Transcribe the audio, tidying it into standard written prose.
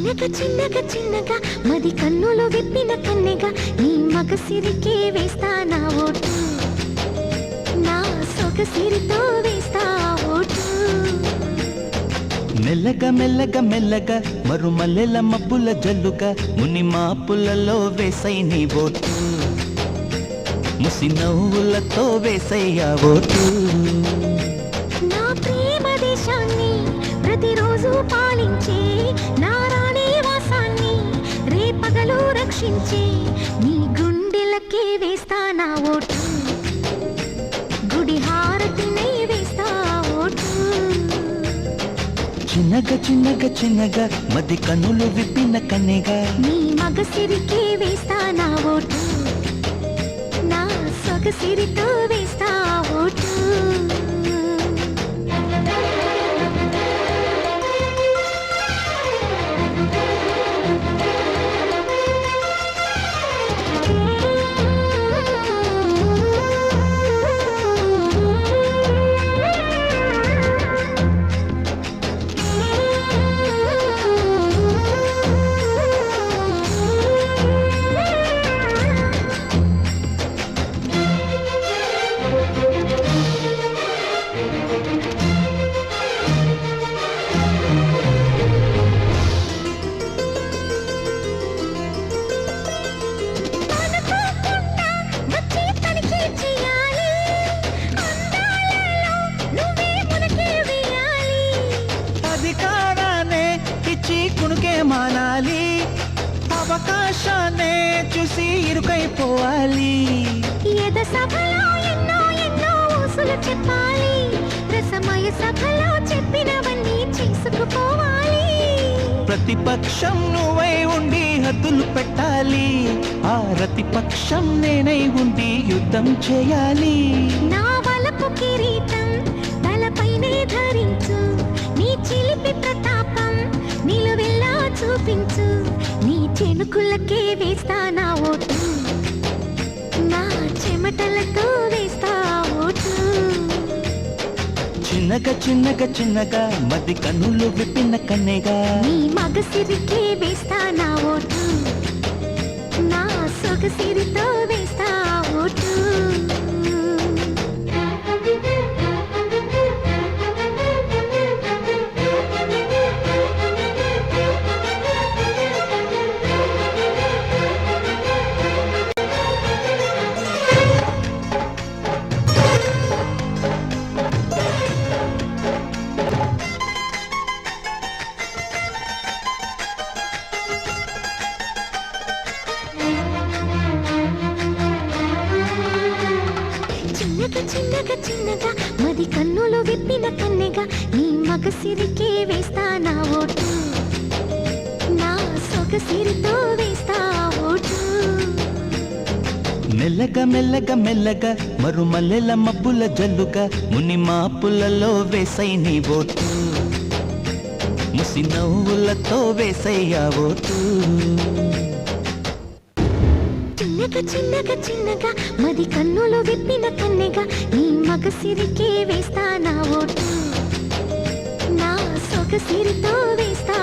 చిన్నగా చిన్నగా చిన్నగా మది కన్నులు విప్పిన కన్నెగా నీ మగసిరికే వేస్తా నా ఓటు, నా సొగసిరితో వేస్తా ఓటు. మెల్లగా మెల్లగా మెల్లగా మరుమల్లెల మబ్బుల జల్లుగా ముని మాపులలో వేసై నీ ఓటు, ముసి నవ్వులతో వేసయ్యా ఓటు. నా ప్రేమ దేశాన్ని ప్రతిరోజు పాలించే నా రాణి వాసాన్ని రేపగలు రక్షించే నీ గుండెలకే వేస్తా నా ఓటు, గుడి హారతినై వేస్తా ఓటు. చిన్నగా చిన్నగా చిన్నగా మది కన్నులు విప్పిన కన్నెగా నీ మగసిరికే వేస్తా నా ఓటు, నా సొగసిరితో వేస్తా ఓటు. అధికారాన్నే ఇచ్చి కునుకే మానాలి, అవకాశాన్నే చూసి ఇరుకైపోవాలి. ఎద సభలో ఎన్నో ఎన్నో ఊసులు చెప్పాలి, రసమయ సభలో చెప్పినవన్నీ చేసుకుపోవాలి. ప్రతిపక్షం నువ్వై ఉండి హద్దులు పెట్టాలి, ఆ ప్రతిపక్షం నేనై ఉండి యుద్ధం చేయాలి. నా వలపు కిరీటం తలపైనే ధరించు, నీ చిలిపి ప్రతాపం నిలువెల్లా చూపించు, నీ చెనుకులకే వేస్తా నా ఓటు, నా చెమటలతో వేస్తా ఓటు. చిన్నగా చిన్నగా చిన్నగా మది కన్నులు విప్పిన కన్నెగా నీ మగసిరికే వేస్తా నా ఓటు, నా సొగసిరితో వేస్తా ఓటు. చిన్నగా చిన్నగా చిన్నగా మది కన్నులు విప్పిన కన్నెగా నీ మగసిరికే వేస్తా నా ఓటు, నా సొగసిరితో వేస్తా ఓటు. మెల్లగా మెల్లగా మెల్లగా మరుమల్లెల మబ్బుల జల్లుగా ముని మాపులలో వేసై నీ ఓటు, ముసి నవ్వులతో వేసయ్యా ఓటు. చిన్నగా చిన్నగా చిన్నగా మది కన్నులు విప్పిన కన్నెగా నీ మగసిరికే వేస్తా నా ఓటు, నా సొగసిరితో వేస్తా